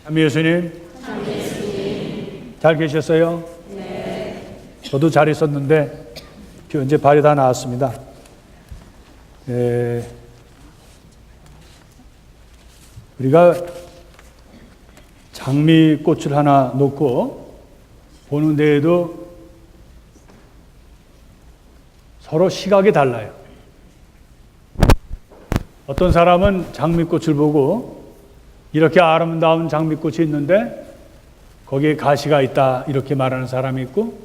참 예수님, 잘 계셨어요? 네. 저도 잘 있었는데 이제 발이 다 나왔습니다. 우리가 장미꽃을 하나 놓고 보는 데에도 서로 시각이 달라요. 어떤 사람은 장미꽃을 보고 이렇게 아름다운 장미꽃이 있는데 거기에 가시가 있다 이렇게 말하는 사람이 있고,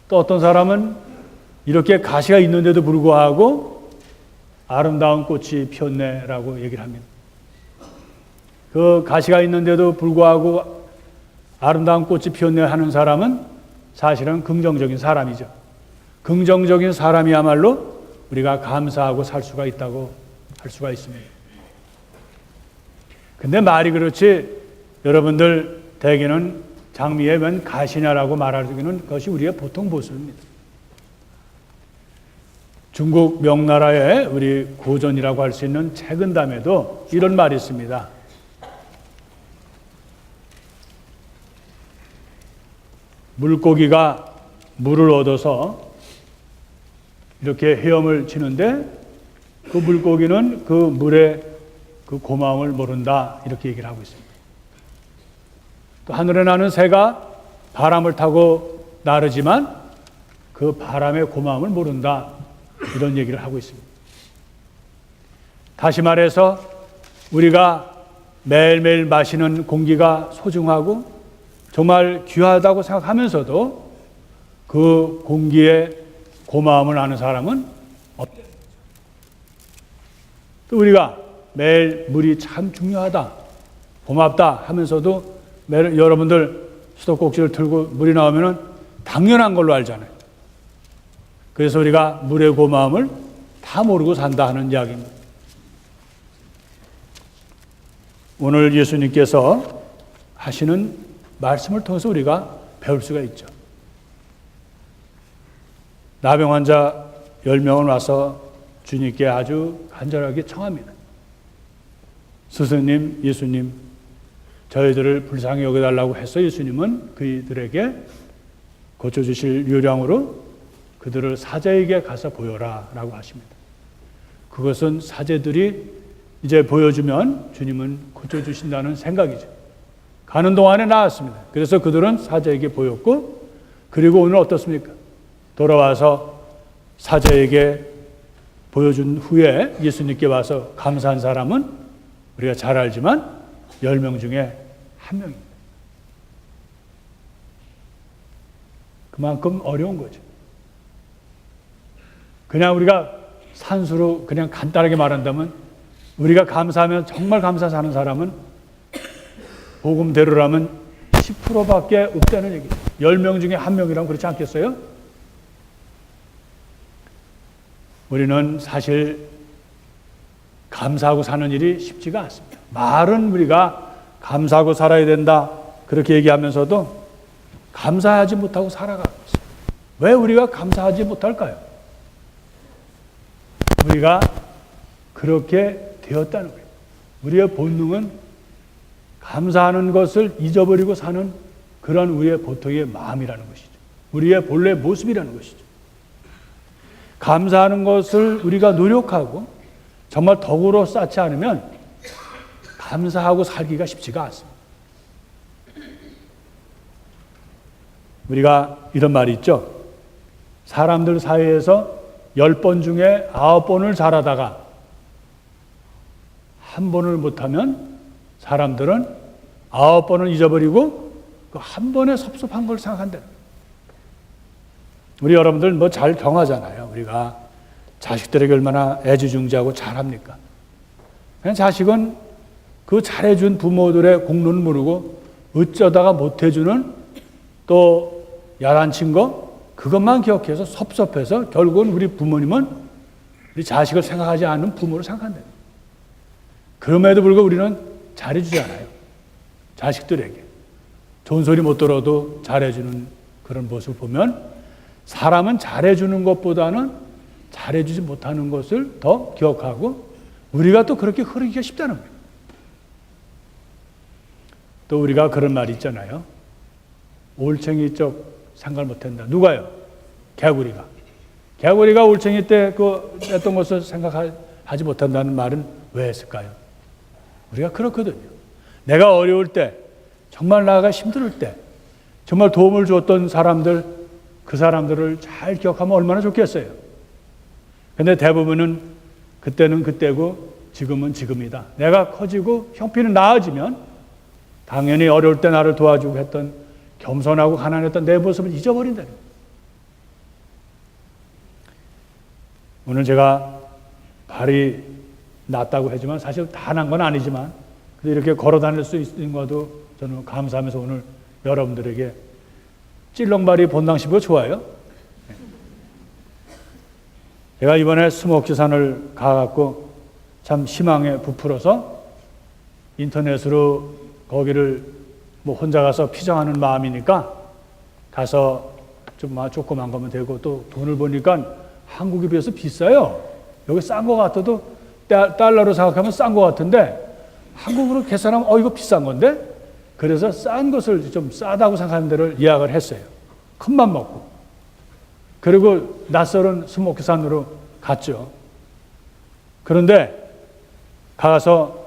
또 어떤 사람은 이렇게 가시가 있는데도 불구하고 아름다운 꽃이 피었네라고 얘기를 합니다. 그 가시가 있는데도 불구하고 아름다운 꽃이 피었네 하는 사람은 사실은 긍정적인 사람이죠. 긍정적인 사람이야말로 우리가 감사하고 살 수가 있다고 할 수가 있습니다. 근데 말이 그렇지 여러분들 대개는 장미에 웬 가시냐라고 말하기는 것이 우리의 보통 모습입니다. 중국 명나라의 우리 고전이라고 할 수 있는 책은담에도 이런 말이 있습니다. 물고기가 물을 얻어서 이렇게 헤엄을 치는데 그 물고기는 그 물의 그 고마움을 모른다 이렇게 얘기를 하고 있습니다. 또 하늘에 나는 새가 바람을 타고 나르지만 그 바람의 고마움을 모른다 이런 얘기를 하고 있습니다. 다시 말해서 우리가 매일매일 마시는 공기가 소중하고 정말 귀하다고 생각하면서도 그 공기의 고마움을 아는 사람은 없다. 또 우리가 매일 물이 참 중요하다, 고맙다 하면서도 매일 여러분들 수도꼭지를 들고 물이 나오면 당연한 걸로 알잖아요. 그래서 우리가 물의 고마움을 다 모르고 산다 하는 이야기입니다. 오늘 예수님께서 하시는 말씀을 통해서 우리가 배울 수가 있죠. 나병 환자 10명은 와서 주님께 아주 간절하게 청합니다. 스승님, 예수님, 저희들을 불쌍히 여겨달라고 해서 예수님은 그들에게 고쳐주실 요량으로 그들을 사제에게 가서 보여라 라고 하십니다. 그것은 사제들이 이제 보여주면 주님은 고쳐주신다는 생각이죠. 가는 동안에 나왔습니다. 그래서 그들은 사제에게 보였고, 그리고 오늘 어떻습니까? 돌아와서 사제에게 보여준 후에 예수님께 와서 감사한 사람은 우리가 잘 알지만 10명 중에 1명입니다. 그만큼 어려운 거죠. 그냥 우리가 산수로 그냥 간단하게 말한다면 우리가 감사하면 정말 감사해서 하는 사람은 복음대로라면 10%밖에 없다는 얘기죠. 10명 중에 1명이라면 그렇지 않겠어요? 우리는 사실 감사하고 사는 일이 쉽지가 않습니다. 말은 우리가 감사하고 살아야 된다 그렇게 얘기하면서도 감사하지 못하고 살아가고 있어요. 왜 우리가 감사하지 못할까요? 우리가 그렇게 되었다는 거예요. 우리의 본능은 감사하는 것을 잊어버리고 사는 그런 우리의 보통의 마음이라는 것이죠. 우리의 본래 모습이라는 것이죠. 감사하는 것을 우리가 노력하고 정말 덕으로 쌓지 않으면 감사하고 살기가 쉽지가 않습니다. 우리가 이런 말이 있죠. 사람들 사이에서 10번 중에 9번을 잘하다가 한 번을 못하면 사람들은 9번을 잊어버리고 그 한 번에 섭섭한 걸 생각한다. 우리 여러분들 뭐 잘 경하잖아요. 우리가 자식들에게 얼마나 애지중지하고 잘합니까? 그냥 자식은 그 잘해준 부모들의 공로는 모르고 어쩌다가 못해주는 또 야단친 거 그것만 기억해서 섭섭해서 결국은 우리 부모님은 우리 자식을 생각하지 않는 부모를 생각한다. 그럼에도 불구하고 우리는 잘해주잖아요. 자식들에게. 좋은 소리 못 들어도 잘해주는 그런 모습을 보면 사람은 잘해주는 것보다는 잘해주지 못하는 것을 더 기억하고 우리가 또 그렇게 흐르기가 쉽다는 거예요. 또 우리가 그런 말이 있잖아요. 올챙이 쪽 생각을 못한다. 누가요? 개구리가. 개구리가 올챙이 때 그 했던 것을 생각하지 못한다는 말은 왜 했을까요? 우리가 그렇거든요. 내가 어려울 때, 정말 나가 힘들 때, 정말 도움을 주었던 사람들, 그 사람들을 잘 기억하면 얼마나 좋겠어요. 근데 대부분은 그때는 그때고 지금은 지금이다. 내가 커지고 형편이 나아지면 당연히 어려울 때 나를 도와주고 했던 겸손하고 가난했던 내 모습을 잊어버린다는 거예요. 오늘 제가 발이 낫다고 하지만 사실 다 난 건 아니지만 이렇게 걸어 다닐 수 있는 것도 저는 감사하면서 오늘 여러분들에게 찔렁발이 본당 씹고 좋아요. 제가 이번에 스모키산을 가갖고 참 희망에 부풀어서 인터넷으로 거기를 뭐 혼자 가서 피정하는 마음이니까 가서 좀 조그만 거면 되고 또 돈을 보니까 한국에 비해서 비싸요. 여기 싼 거 같아도 달러로 생각하면 싼 거 같은데 한국으로 계산하면 이거 비싼 건데 그래서 싼 것을 좀 싸다고 생각하는 데를 예약을 했어요. 큰맘 먹고. 그리고 낯설은 스모키산으로 갔죠. 그런데 가서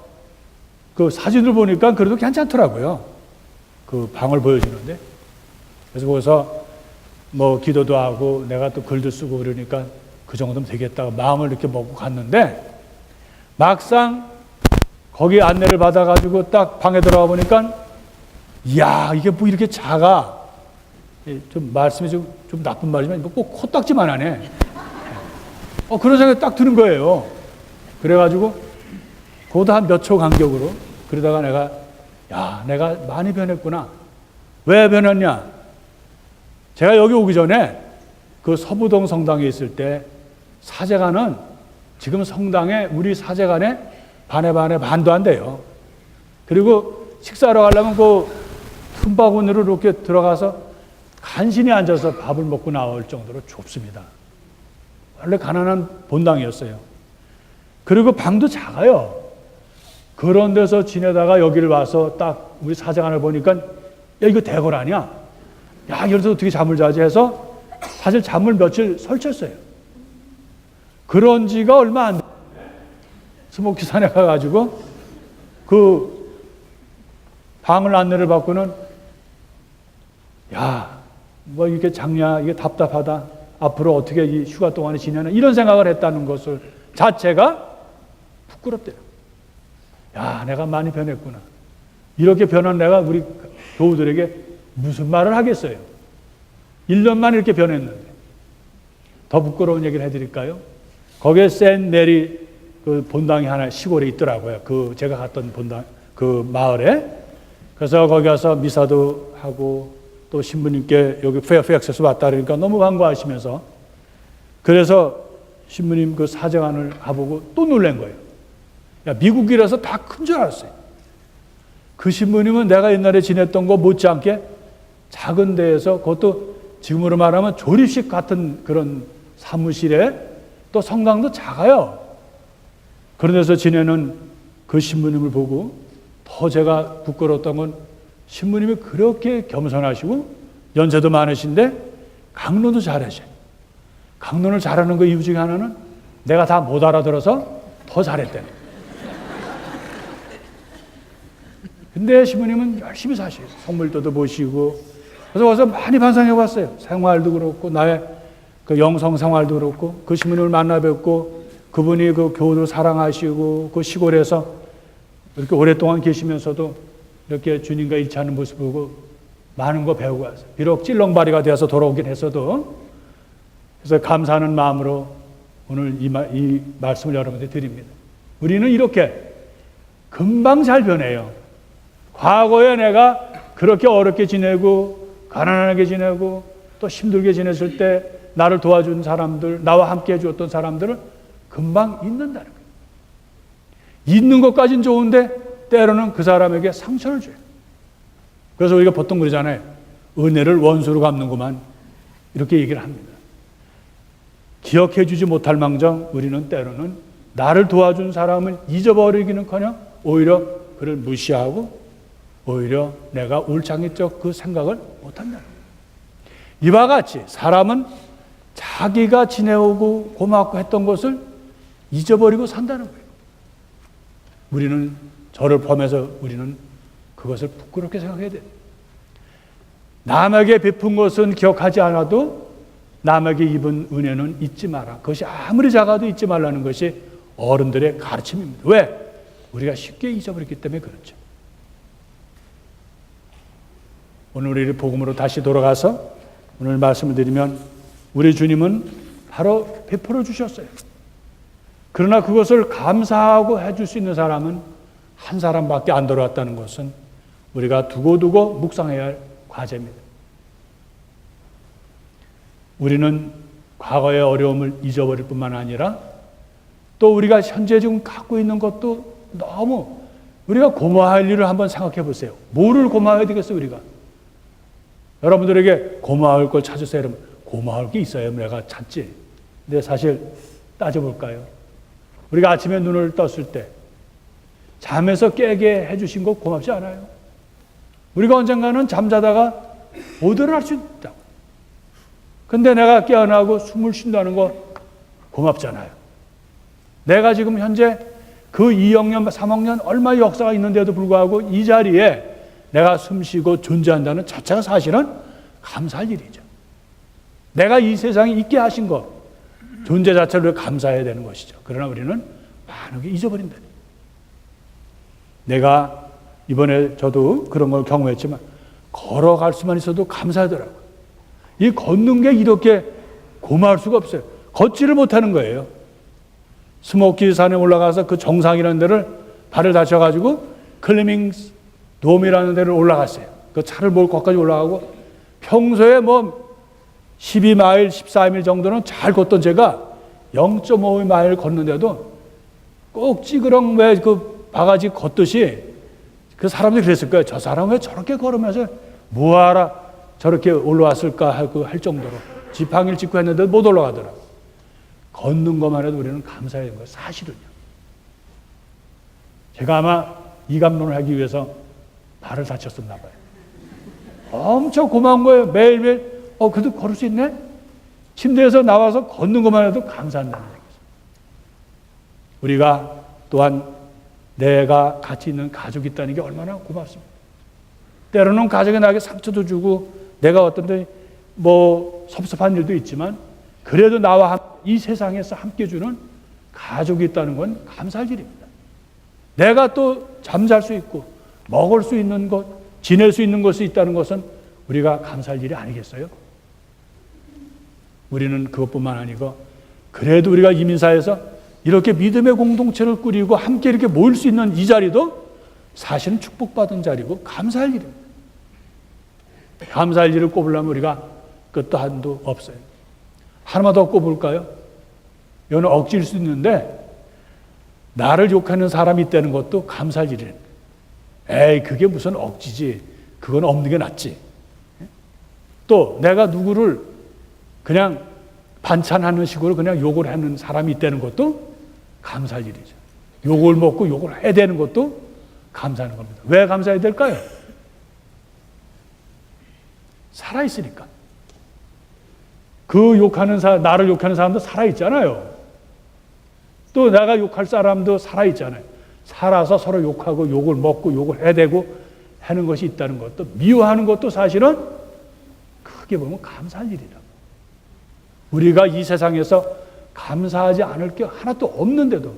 그 사진을 보니까 그래도 괜찮더라고요. 그 방을 보여주는데. 그래서 거기서 뭐 기도도 하고 내가 또 글도 쓰고 그러니까 그 정도면 되겠다고 마음을 이렇게 먹고 갔는데 막상 거기 안내를 받아가지고 딱 방에 들어가 보니까 이야 이게 뭐 이렇게 작아. 좀 말씀이 좀 나쁜 말이지만 꼭 코딱지만 하네. 그런 생각이 딱 드는 거예요. 그래가지고 그것도 한 몇 초 간격으로 그러다가 내가 많이 변했구나. 왜 변했냐? 제가 여기 오기 전에 그 서부동 성당에 있을 때 사제관은 지금 성당에 우리 사제관에 반에 반도 안 돼요. 그리고 식사하러 가려면 그 틈바구니로 이렇게 들어가서 간신히 앉아서 밥을 먹고 나올 정도로 좁습니다. 원래 가난한 본당이었어요. 그리고 방도 작아요. 그런 데서 지내다가 여기를 와서 딱 우리 사제관을 보니까 야 이거 대궐 아니야? 야 여기서 어떻게 잠을 자지 해서 사실 잠을 며칠 설쳤어요. 그런 지가 얼마 안 됐는데 스모키산에 가가지고 그 방을 안내를 받고는 야 뭐 이게 작냐 이게 답답하다 앞으로 어떻게 이 휴가 동안에 지내나 이런 생각을 했다는 것을 자체가 부끄럽대요. 야 내가 많이 변했구나. 이렇게 변한 내가 우리 교우들에게 무슨 말을 하겠어요. 1년만 이렇게 변했는데. 더 부끄러운 얘기를 해드릴까요? 거기에 센 메리 그 본당이 하나 시골에 있더라고요. 그 제가 갔던 본당 그 마을에. 그래서 거기 가서 미사도 하고 또 신부님께 여기 페어팩스에서 왔다 그러니까 너무 반가워하시면서 그래서 신부님 그 사정안을 가보고 또 놀란 거예요. 야, 미국이라서 다 큰 줄 알았어요. 그 신부님은 내가 옛날에 지냈던 거 못지않게 작은 데에서 그것도 지금으로 말하면 조립식 같은 그런 사무실에 또 성당도 작아요. 그런 데서 지내는 그 신부님을 보고 더 제가 부끄러웠던 건 신부님이 그렇게 겸손하시고 연세도 많으신데 강론도 잘하셔요. 강론을 잘하는 그 이유 중에 하나는 내가 다 못 알아들어서 더 잘했대요. 근데 신부님은 열심히 사셔요. 선물도 보시고. 그래서 와서 많이 반성해 봤어요. 생활도 그렇고 나의 그 영성 생활도 그렇고 그 신부님을 만나 뵙고 그분이 그 교우들 사랑하시고 그 시골에서 이렇게 오랫동안 계시면서도 이렇게 주님과 일치하는 모습 보고 많은 거 배우고 왔어요. 비록 찔렁바리가 되어서 돌아오긴 했어도 그래서 감사하는 마음으로 오늘 이 말씀을 여러분들께 드립니다. 우리는 이렇게 금방 잘 변해요. 과거에 내가 그렇게 어렵게 지내고 가난하게 지내고 또 힘들게 지냈을 때 나를 도와준 사람들, 나와 함께 해주었던 사람들을 금방 잊는다는 거예요. 잊는 것까지는 좋은데 때로는 그 사람에게 상처를 줘요. 그래서 우리가 보통 그러잖아요. 은혜를 원수로 갚는구만. 이렇게 얘기를 합니다. 기억해 주지 못할 망정 우리는 때로는 나를 도와준 사람을 잊어버리기는커녕 오히려 그를 무시하고 오히려 내가 울창이적 그 생각을 못한다는 거예요. 이와 같이 사람은 자기가 지내오고 고맙고 했던 것을 잊어버리고 산다는 거예요. 우리는 저를 포함해서 우리는 그것을 부끄럽게 생각해야 돼요. 남에게 베푼 것은 기억하지 않아도 남에게 입은 은혜는 잊지 마라. 그것이 아무리 작아도 잊지 말라는 것이 어른들의 가르침입니다. 왜? 우리가 쉽게 잊어버렸기 때문에 그렇죠. 오늘 우리 복음으로 다시 돌아가서 오늘 말씀을 드리면 우리 주님은 바로 베풀어 주셨어요. 그러나 그것을 감사하고 해줄 수 있는 사람은 한 사람밖에 안 들어왔다는 것은 우리가 두고두고 묵상해야 할 과제입니다. 우리는 과거의 어려움을 잊어버릴 뿐만 아니라 또 우리가 현재 지금 갖고 있는 것도 너무 우리가 고마워할 일을 한번 생각해 보세요. 뭐를 고마워해야 되겠어요, 우리가? 여러분들에게 고마울 걸 찾으세요. 여러분, 고마울 게 있어야 내가 찾지. 근데 사실 따져볼까요? 우리가 아침에 눈을 떴을 때 잠에서 깨게 해주신 거 고맙지 않아요? 우리가 언젠가는 잠자다가 못 일어날 수 있다. 근데 내가 깨어나고 숨을 쉰다는 거 고맙잖아요. 내가 지금 현재 그 2억 년, 3억 년 얼마의 역사가 있는데도 불구하고 이 자리에 내가 숨쉬고 존재한다는 자체가 사실은 감사할 일이죠. 내가 이 세상에 있게 하신 것, 존재 자체를 감사해야 되는 것이죠. 그러나 우리는 많은 게 잊어버린다. 내가 이번에 저도 그런 걸 경험했지만 걸어갈 수만 있어도 감사하더라고요. 이 걷는 게 이렇게 고마울 수가 없어요. 걷지를 못하는 거예요. 스모키 산에 올라가서 그 정상이라는 데를 발을 다쳐가지고 클리밍 돔이라는 데를 올라갔어요. 그 차를 몰고 거기까지 올라가고 평소에 뭐 12마일, 14마일 정도는 잘 걷던 제가 0.5마일 걷는데도 꼭 찌그렁 왜 그 바가지 걷듯이 그 사람들이 그랬을 거예요. 저 사람 왜 저렇게 걸으면서 뭐하라 저렇게 올라왔을까 할 정도로 지팡이를 짚고 했는데 못 올라가더라고요. 걷는 것만 해도 우리는 감사해야 되는 거예요. 사실은요. 제가 아마 이 감론을 하기 위해서 발을 다쳤었나 봐요. 엄청 고마운 거예요. 매일매일 그래도 걸을 수 있네? 침대에서 나와서 걷는 것만 해도 감사한다는 얘기죠. 우리가 또한 내가 같이 있는 가족이 있다는 게 얼마나 고맙습니다. 때로는 가족이 나에게 상처도 주고 내가 어떤데 뭐 섭섭한 일도 있지만 그래도 나와 이 세상에서 함께 주는 가족이 있다는 건 감사할 일입니다. 내가 또 잠잘 수 있고 먹을 수 있는 것, 지낼 수 있는 것이 있다는 것은 우리가 감사할 일이 아니겠어요? 우리는 그것뿐만 아니고 그래도 우리가 이민사에서 이렇게 믿음의 공동체를 꾸리고 함께 이렇게 모일 수 있는 이 자리도 사실은 축복받은 자리고 감사할 일입니다. 감사할 일을 꼽으려면 우리가 끝도 한도 없어요. 하나만 더 꼽을까요? 이건 억지일 수 있는데 나를 욕하는 사람이 있다는 것도 감사할 일이에요. 에이 그게 무슨 억지지. 그건 없는 게 낫지. 또 내가 누구를 그냥 반찬하는 식으로 그냥 욕을 하는 사람이 있다는 것도 감사할 일이죠. 욕을 먹고 욕을 해야 되는 것도 감사하는 겁니다. 왜 감사해야 될까요? 살아있으니까. 그 욕하는 사람, 나를 욕하는 사람도 살아있잖아요. 또 내가 욕할 사람도 살아있잖아요. 살아서 서로 욕하고 욕을 먹고 욕을 해대고 하는 것이 있다는 것도 미워하는 것도 사실은 크게 보면 감사할 일이라고. 우리가 이 세상에서 감사하지 않을 게 하나도 없는데도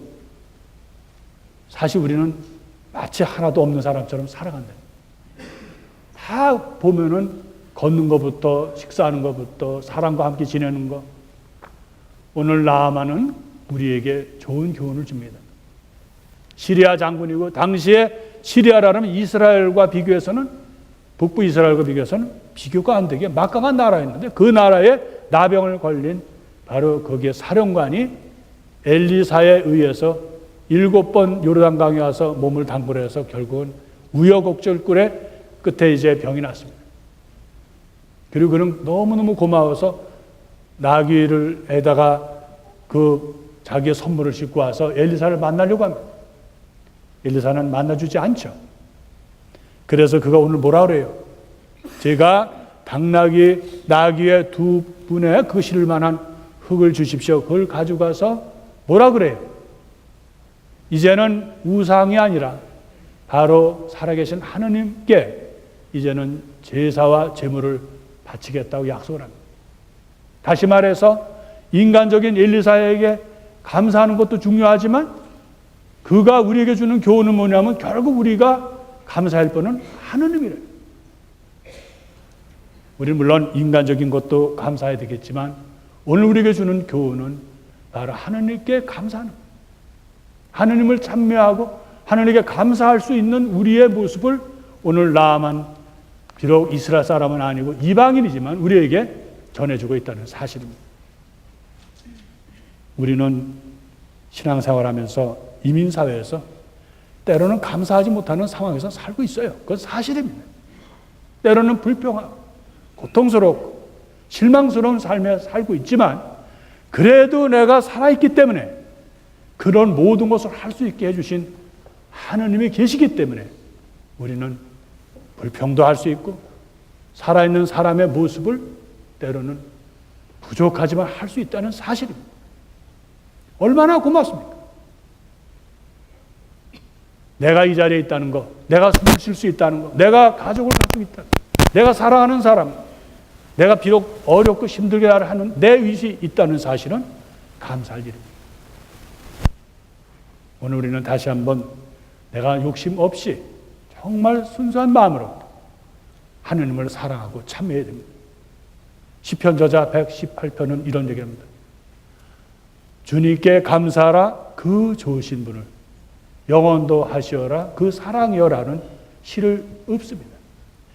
사실 우리는 마치 하나도 없는 사람처럼 살아간다. 다 보면은 걷는 것부터 식사하는 것부터 사람과 함께 지내는 것. 오늘 나아만은 우리에게 좋은 교훈을 줍니다. 시리아 장군이고 당시에 시리아라면 이스라엘과 비교해서는 북부 이스라엘과 비교해서는 비교가 안 되게 막강한 나라였는데 그 나라에 나병을 걸린 바로 거기에 사령관이 엘리사에 의해서 7번 요르단강에 와서 몸을 담그려서 결국은 우여곡절 끝에 이제 병이 났습니다. 그리고 그는 너무너무 고마워서 나귀를 에다가 그 자기의 선물을 싣고 와서 엘리사를 만나려고 합니다. 엘리사는 만나주지 않죠. 그래서 그가 오늘 뭐라 그래요? 제가 당나귀, 나귀의 두 분의 그 실을 만한 흙을 주십시오. 그걸 가져가서 뭐라 그래요? 이제는 우상이 아니라 바로 살아계신 하느님께 이제는 제사와 제물을 바치겠다고 약속을 합니다. 다시 말해서 인간적인 엘리사에게 감사하는 것도 중요하지만 그가 우리에게 주는 교훈은 뭐냐면 결국 우리가 감사할 분은 하느님이래요. 우리는 물론 인간적인 것도 감사해야 되겠지만 오늘 우리에게 주는 교훈은 바로 하느님께 감사하는 거예요. 하느님을 찬미하고 하느님께 감사할 수 있는 우리의 모습을 오늘 나아만 비록 이스라엘 사람은 아니고 이방인이지만 우리에게 전해주고 있다는 사실입니다. 우리는 신앙생활하면서 이민사회에서 때로는 감사하지 못하는 상황에서 살고 있어요. 그건 사실입니다. 때로는 불평하고 고통스럽고 실망스러운 삶에 살고 있지만 그래도 내가 살아있기 때문에 그런 모든 것을 할 수 있게 해주신 하느님이 계시기 때문에 우리는 불평도 할 수 있고 살아있는 사람의 모습을 때로는 부족하지만 할 수 있다는 사실입니다. 얼마나 고맙습니까? 내가 이 자리에 있다는 것, 내가 숨을 쉴 수 있다는 것, 내가 가족을 갖고 있다는 것, 내가 사랑하는 사람, 내가 비록 어렵고 힘들게 하는 내 위시 있다는 사실은 감사할 일입니다. 오늘 우리는 다시 한번 내가 욕심 없이 정말 순수한 마음으로 하느님을 사랑하고 참여해야 됩니다. 시편 저자 118편은 이런 얘기합니다. 주님께 감사하라 그 좋으신 분을 영원도 하시어라 그 사랑이여라는 시를 읊습니다.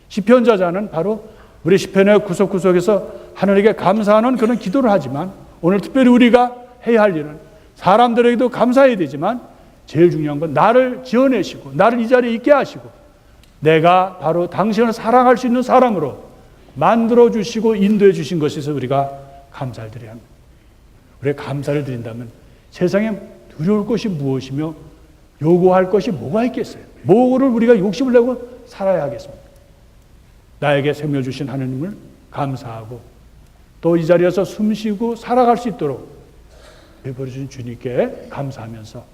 시편 저자는 바로 우리 시편의 구석구석에서 하느님께 감사하는 그런 기도를 하지만 오늘 특별히 우리가 해야 할 일은 사람들에게도 감사해야 되지만 제일 중요한 건 나를 지어내시고 나를 이 자리에 있게 하시고 내가 바로 당신을 사랑할 수 있는 사람으로 만들어주시고 인도해 주신 것에서 우리가 감사를 드려야 합니다. 우리가 감사를 드린다면 세상에 두려울 것이 무엇이며 요구할 것이 뭐가 있겠어요? 뭐를 우리가 욕심을 내고 살아야 하겠습니까? 나에게 생명 주신 하느님을 감사하고 또 이 자리에서 숨쉬고 살아갈 수 있도록 베풀어 주신 주님께 감사하면서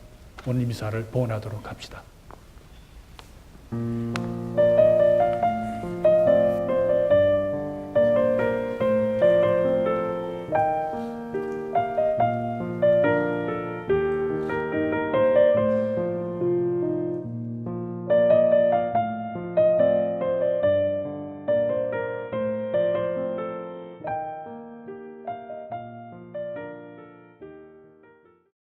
오늘 이 미사를 봉헌하도록 합시다.